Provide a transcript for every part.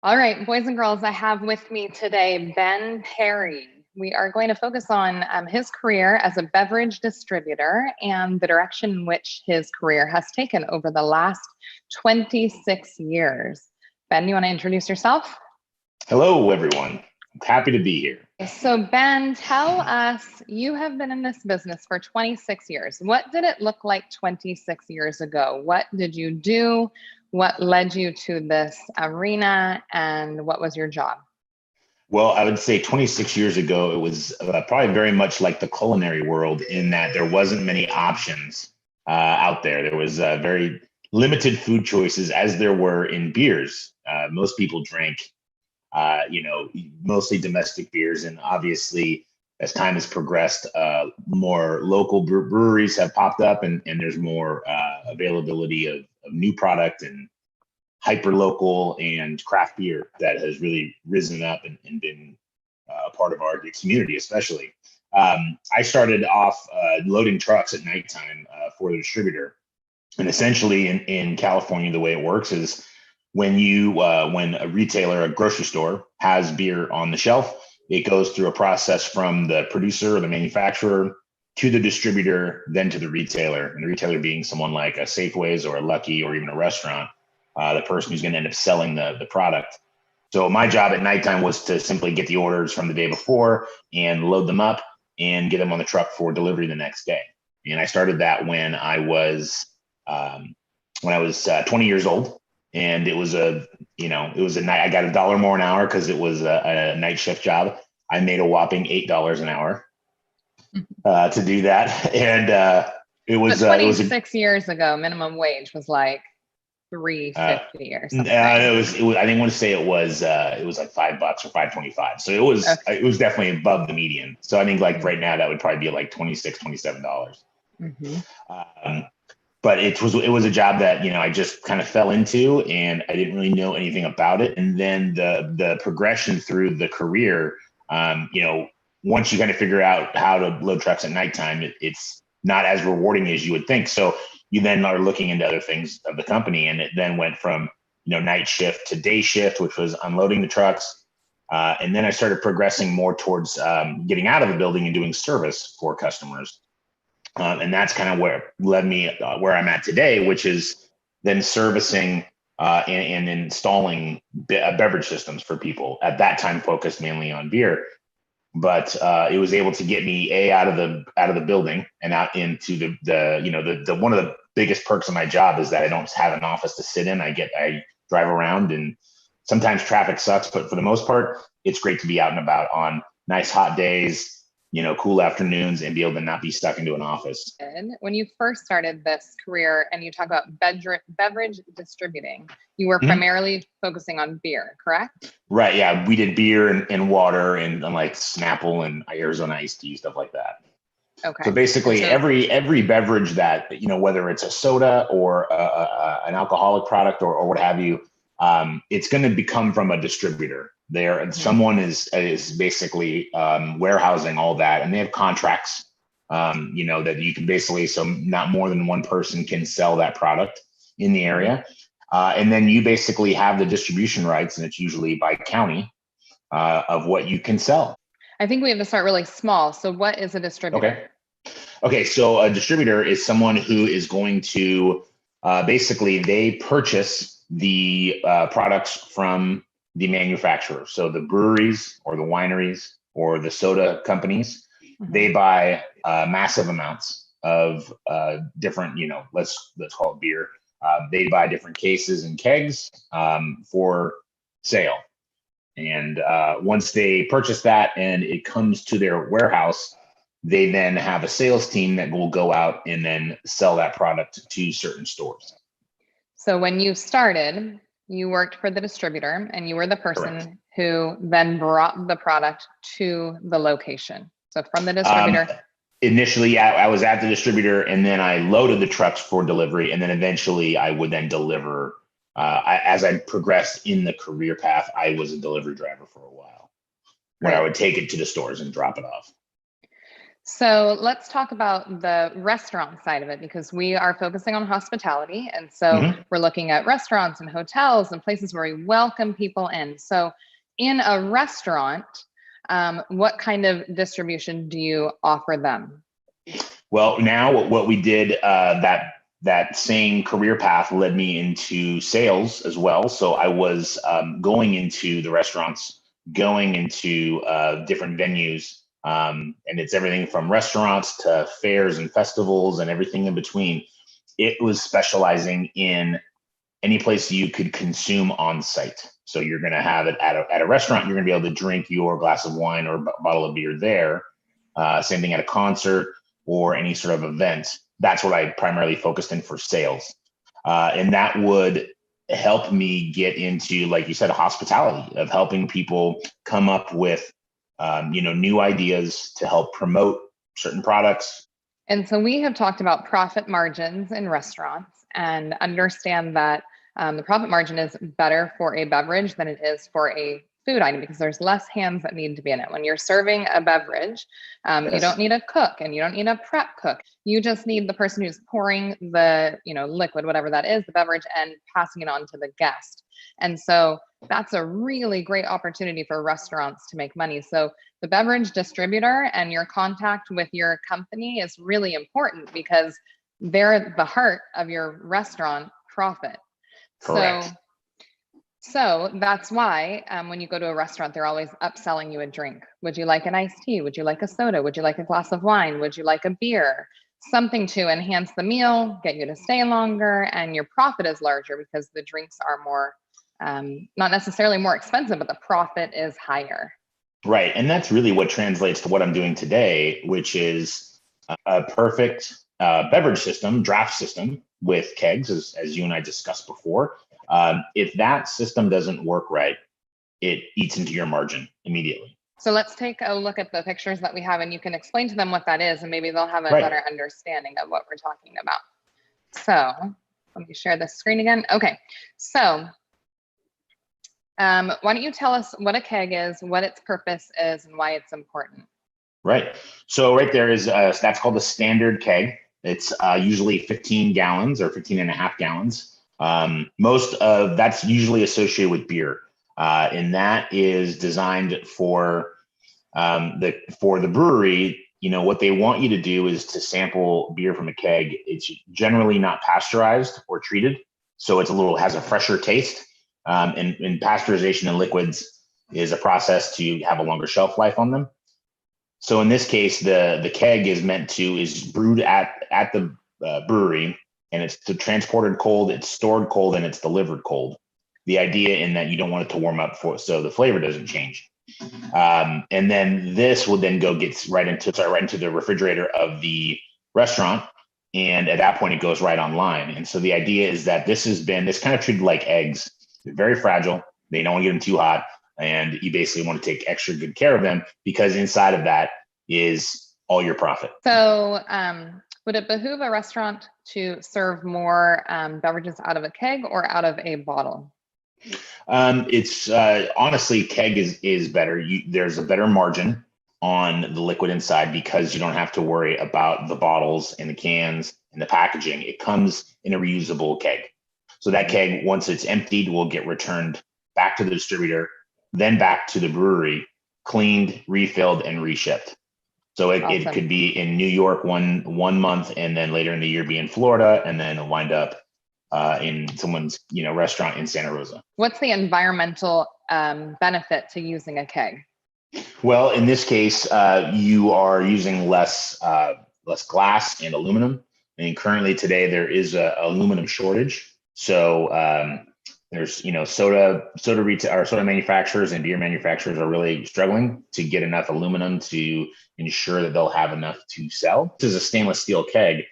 All right, boys and girls, I have with me today Ben Perry. We are going to focus on his career as a beverage distributor and the direction in which his career has taken over the last 26 years. Ben, you want to introduce yourself? Hello, everyone. Happy to be here. So, Ben, tell us, you have been in this business for 26 years. What did it look like 26 years ago? What did you do? What led you to this arena, and what was your job? Well, I would say 26 years ago, it was probably very much like the culinary world in that there wasn't many options out there. There was very limited food choices as there were in beers. Most people drank, mostly domestic beers. And obviously, as time has progressed, more local breweries have popped up and there's more availability of new product and hyper local and craft beer that has really risen up and been a part of our community, especially. I started off loading trucks at nighttime for the distributor. And essentially in California, the way it works is when a retailer, a grocery store has beer on the shelf, it goes through a process from the producer or the manufacturer to the distributor, then to the retailer, and the retailer being someone like a Safeways or a Lucky or even a restaurant, the person who's going to end up selling the product. So my job at nighttime was to simply get the orders from the day before and load them up and get them on the truck for delivery the next day. And I started that when I was 20 years old. And it was a night. I got $1 more an hour because it was a night shift job. I made a whopping $8 an hour to do that, and it was. But 26 years ago, minimum wage was like $3.50 or something. It was. I didn't want to say it was like $5 or $5.25. So it was. Okay. It was definitely above the median. So I think like right now that would probably be like $26, $27. Mm-hmm. But it was a job that, I just kind of fell into and I didn't really know anything about it. And then the progression through the career, once you kind of figure out how to load trucks at nighttime, it's not as rewarding as you would think. So you then are looking into other things of the company. And it then went from, night shift to day shift, which was unloading the trucks. And then I started progressing more towards getting out of the building and doing service for customers. And that's kind of where led me where I'm at today, which is then servicing and installing beverage systems for people. At that time, focused mainly on beer, but it was able to get me out of the building and out into the one of the biggest perks of my job is that I don't have an office to sit in. I drive around, and sometimes traffic sucks, but for the most part, it's great to be out and about on nice hot days, cool afternoons, and be able to not be stuck into an office. When you first started this career and you talk about beverage distributing, you were primarily focusing on beer, correct? Right. Yeah. We did beer and water and like Snapple and Arizona iced tea, stuff like that. Okay. So basically every beverage that, whether it's a soda or an alcoholic product or what have you, it's going to become from a distributor. Someone is basically warehousing all that, and they have contracts, that you can basically, so not more than one person can sell that product in the area. And then you basically have the distribution rights, and it's usually by county of what you can sell. I think we have to start really small. So what is a distributor? Okay. So a distributor is someone who is going to basically they purchase the products from the manufacturer. So the breweries or the wineries or the soda companies, they buy massive amounts of different, let's call it beer. They buy different cases and kegs for sale. And once they purchase that and it comes to their warehouse, they then have a sales team that will go out and then sell that product to certain stores. So when you started, you worked for the distributor and you were the person Correct. Who then brought the product to the location. So from the distributor. Initially, I was at the distributor and then I loaded the trucks for delivery. And then eventually I would then deliver. As I progressed in the career path, I was a delivery driver for a while where I would take it to the stores and drop it off. So let's talk about the restaurant side of it, because we are focusing on hospitality. And so we're looking at restaurants and hotels and places where we welcome people in. So in a restaurant, what kind of distribution do you offer them? Well, now what we did, that same career path led me into sales as well. So I was going into the restaurants, going into different venues. And it's everything from restaurants to fairs and festivals and everything in between. It was specializing in any place you could consume on site. So you're going to have it at a restaurant. You're going to be able to drink your glass of wine or bottle of beer there. Same thing at a concert or any sort of event. That's what I primarily focused in for sales. And that would help me get into, like you said, hospitality, of helping people come up with new ideas to help promote certain products. And so we have talked about profit margins in restaurants, and understand that the profit margin is better for a beverage than it is for a food item, because there's less hands that need to be in it. When you're serving a beverage, Yes. you don't need a cook and you don't need a prep cook. You just need the person who's pouring the liquid, whatever that is, the beverage, and passing it on to the guest. And so that's a really great opportunity for restaurants to make money. So the beverage distributor and your contact with your company is really important, because they're the heart of your restaurant profit. Correct. So that's why when you go to a restaurant, they're always upselling you a drink. Would you like an iced tea? Would you like a soda? Would you like a glass of wine? Would you like a beer? Something to enhance the meal, get you to stay longer, and your profit is larger because the drinks are more, not necessarily more expensive, but the profit is higher. Right. And that's really what translates to what I'm doing today, which is a perfect beverage system, draft system with kegs, as you and I discussed before. If that system doesn't work right, it eats into your margin immediately. So let's take a look at the pictures that we have, and you can explain to them what that is, and maybe they'll have a better understanding of what we're talking about. So let me share the screen again. Okay, so why don't you tell us what a keg is, what its purpose is, and why it's important? Right. So right there is, that's called a standard keg. It's usually 15 gallons or 15 and a half gallons. Most of that's usually associated with beer. And that is designed for the brewery. What they want you to do is to sample beer from a keg. It's generally not pasteurized or treated, so has a fresher taste. And pasteurization in liquids is a process to have a longer shelf life on them. So in this case, the keg is brewed at the brewery, and it's transported cold, it's stored cold, and it's delivered cold. The idea in that you don't want it to warm up so the flavor doesn't change. And then this will then gets right into the refrigerator of the restaurant. And at that point, it goes right online. And so the idea is that this kind of treated like eggs. They're very fragile. They don't want to get them too hot. And you basically want to take extra good care of them, because inside of that is all your profit. So would it behoove a restaurant to serve more beverages out of a keg or out of a bottle? It's honestly, keg is better. There's a better margin on the liquid inside, because you don't have to worry about the bottles and the cans and the packaging. It comes in a reusable keg. So that keg, once it's emptied, will get returned back to the distributor, then back to the brewery, cleaned, refilled, and reshipped. So it, Awesome. It could be in New York one month, and then later in the year be in Florida, and then wind up in someone's restaurant in Santa Rosa. What's the environmental benefit to using a keg? Well, in this case, you are using less glass and aluminum. And currently today there is a aluminum shortage. So there's soda retail or soda manufacturers and beer manufacturers are really struggling to get enough aluminum to ensure that they'll have enough to sell. This is a stainless steel keg.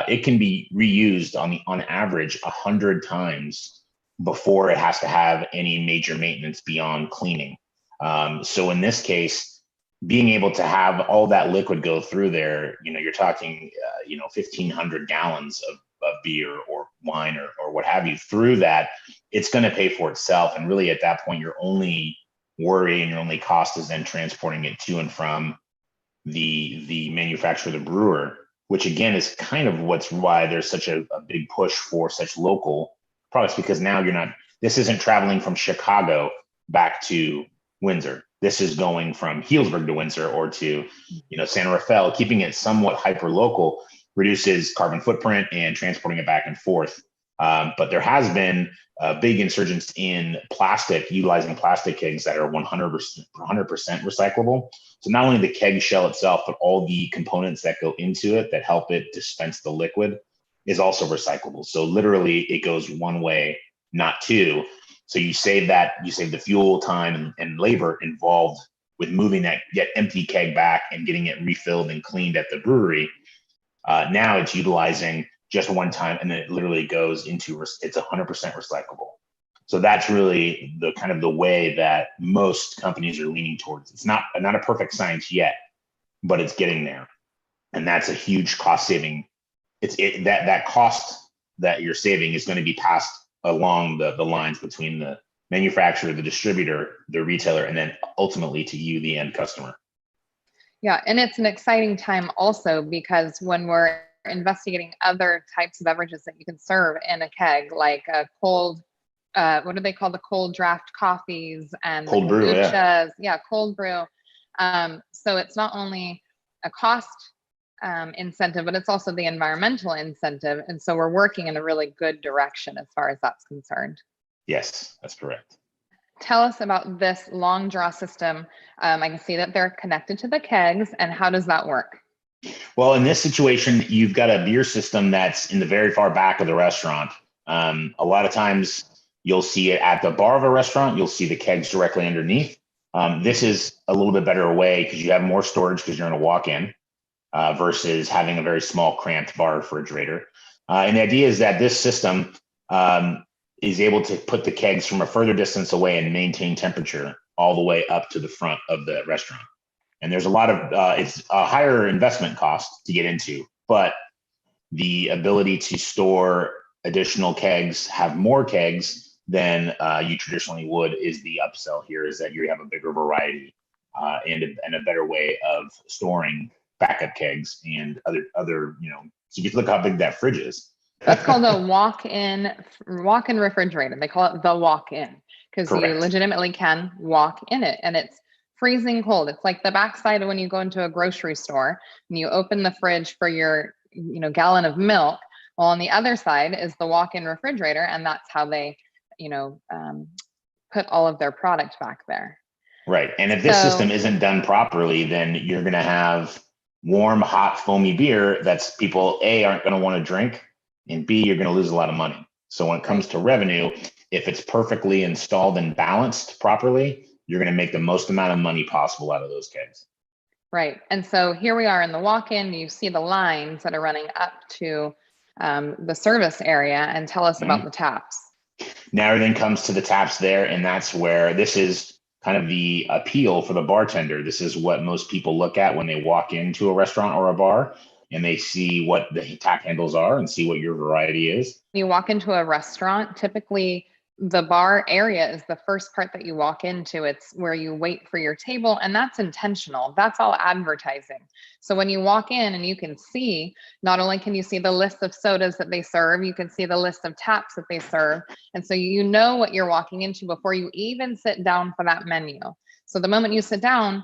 It can be reused on average 100 times before it has to have any major maintenance beyond cleaning. So in this case, being able to have all that liquid go through there, you're talking 1,500 gallons of beer or wine or what have you through that, it's going to pay for itself. And really at that point, your only worry and your only cost is then transporting it to and from the manufacturer, the brewer, which again is kind of why there's such a big push for such local products, because now this isn't traveling from Chicago back to Windsor. This is going from Healdsburg to Windsor or to, San Rafael. Keeping it somewhat hyper local reduces carbon footprint and transporting it back and forth. But there has been a big insurgence in plastic, utilizing plastic kegs that are 100% recyclable. So not only the keg shell itself, but all the components that go into it that help it dispense the liquid is also recyclable. So literally it goes one way, not two. So you save the fuel, time, and labor involved with moving that empty keg back and getting it refilled and cleaned at the brewery. Now it's utilizing just one time, and then it literally goes into, it's 100% recyclable. So that's really the kind of the way that most companies are leaning towards. It's not a perfect science yet, but it's getting there. And that's a huge cost saving. That cost that you're saving is going to be passed along the lines between the manufacturer, the distributor, the retailer, and then ultimately to you, the end customer. Yeah, and it's an exciting time also, because when we're investigating other types of beverages that you can serve in a keg, like a cold, what do they call the cold draft coffees and cold brew, cold brew. So it's not only a cost incentive, but it's also the environmental incentive. And so we're working in a really good direction as far as that's concerned. Yes, that's correct. Tell us about this long draw system. I can see that they're connected to the kegs, and how does that work? Well, in this situation, you've got a beer system that's in the very far back of the restaurant. A lot of times you'll see it at the bar of a restaurant. You'll see the kegs directly underneath. This is a little bit better way because you have more storage because you're going to walk in versus having a very small cramped bar refrigerator. And the idea is that this system is able to put the kegs from a further distance away and maintain temperature all the way up to the front of the restaurant. And there's a lot of, it's a higher investment cost to get into, but the ability to store additional kegs, have more kegs than you traditionally would, is the upsell here, is that you have a bigger variety and a better way of storing backup kegs and other, so you can look how big that fridge is. That's called a walk-in refrigerator. They call it the walk-in because you legitimately can walk in it, and it's freezing cold. It's like the backside of when you go into a grocery store and you open the fridge for your, gallon of milk. Well, on the other side is the walk-in refrigerator, and that's how they, put all of their product back there. Right. And if this system isn't done properly, then you're going to have warm, hot, foamy beer that's people, A, aren't going to want to drink, and B, you're going to lose a lot of money. So when it comes to revenue, if it's perfectly installed and balanced properly, you're going to make the most amount of money possible out of those kegs. Right. And so here we are in the walk-in. You see the lines that are running up to the service area, and tell us about the taps. Now everything comes to the taps there, and that's where this is kind of the appeal for the bartender. This is what most people look at when they walk into a restaurant or a bar, and they see what the tap handles are and see what your variety is. You walk into a restaurant, typically the bar area is the first part that you walk into. It's where you wait for your table, and that's intentional. That's all advertising. So when you walk in and you can see, not only can you see the list of sodas that they serve, you can see the list of taps that they serve. And so you know what you're walking into before you even sit down for that menu. So the moment you sit down,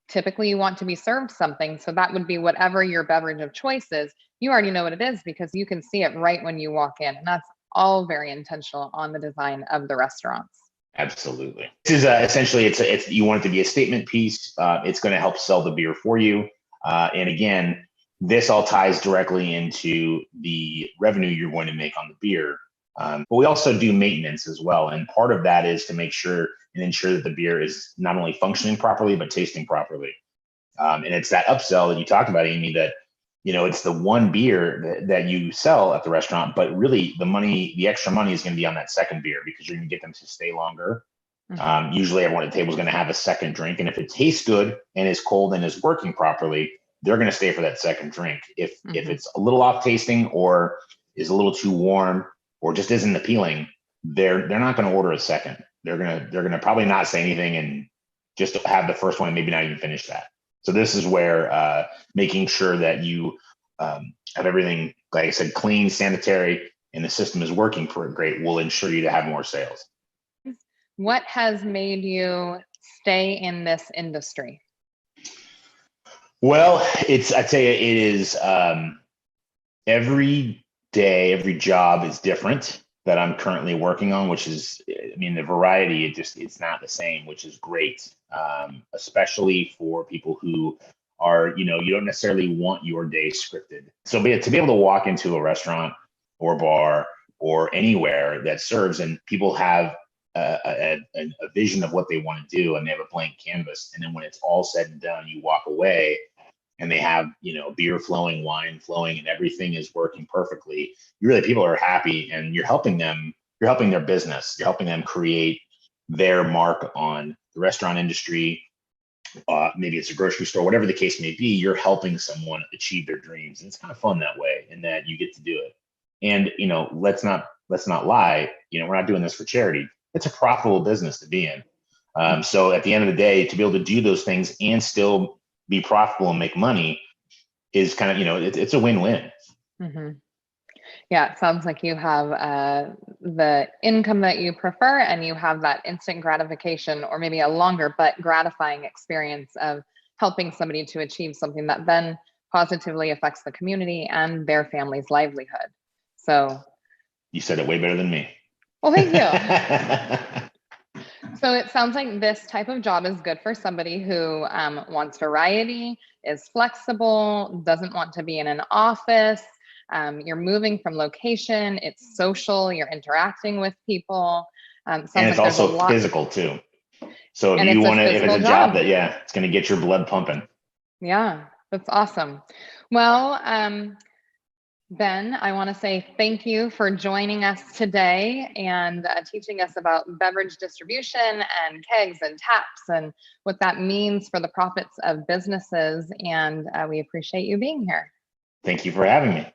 typically you want to be served something. So that would be whatever your beverage of choice is. You already know what it is because you can see it right when you walk in. And that's all very intentional on the design of the restaurants. Absolutely. This is essentially, it's you want it to be a statement piece. It's going to help sell the beer for you. And again, this all ties directly into the revenue you're going to make on the beer. But we also do maintenance as well. And part of that is to make sure and ensure that the beer is not only functioning properly, but tasting properly. And it's that upsell that you talked about, Amy, that, it's the one beer that you sell at the restaurant, but really the extra money is going to be on that second beer because you're going to get them to stay longer. Mm-hmm. Usually everyone at the table is going to have a second drink. And if it tastes good and is cold and is working properly, they're going to stay for that second drink. If it's a little off tasting or is a little too warm or just isn't appealing, they're not going to order a second. They're going to probably not say anything and just have the first one and maybe not even finish that. So this is where making sure that you have everything, like I said, clean, sanitary, and the system is working great will ensure you to have more sales. What has made you stay in this industry? Well, I tell you, it is every day, every job is different that I'm currently working on, which is, I mean, the variety, it's not the same, which is great. Especially for people who are, you don't necessarily want your day scripted. So to be able to walk into a restaurant or bar or anywhere that serves, and people have a vision of what they want to do, and they have a blank canvas. And then when it's all said and done, you walk away and they have, beer flowing, wine flowing, and everything is working perfectly. People are happy, and you're helping their business. You're helping them create their mark on the restaurant industry. Maybe it's a grocery store, whatever the case may be, you're helping someone achieve their dreams. And it's kind of fun that way, in that you get to do it. And, let's not lie, we're not doing this for charity. It's a profitable business to be in. So at the end of the day, to be able to do those things and still be profitable and make money is kind of, it's a win-win. Mm-hmm. Yeah, it sounds like you have the income that you prefer, and you have that instant gratification, or maybe a longer but gratifying experience of helping somebody to achieve something that then positively affects the community and their family's livelihood. So you said it way better than me. Well, thank you. So it sounds like this type of job is good for somebody who wants variety, is flexible, doesn't want to be in an office. You're moving from location, it's social, you're interacting with people. And it's also physical too. So if it's a job that, it's going to get your blood pumping. Yeah, that's awesome. Well, Ben, I want to say thank you for joining us today and teaching us about beverage distribution and kegs and taps and what that means for the profits of businesses. And we appreciate you being here. Thank you for having me.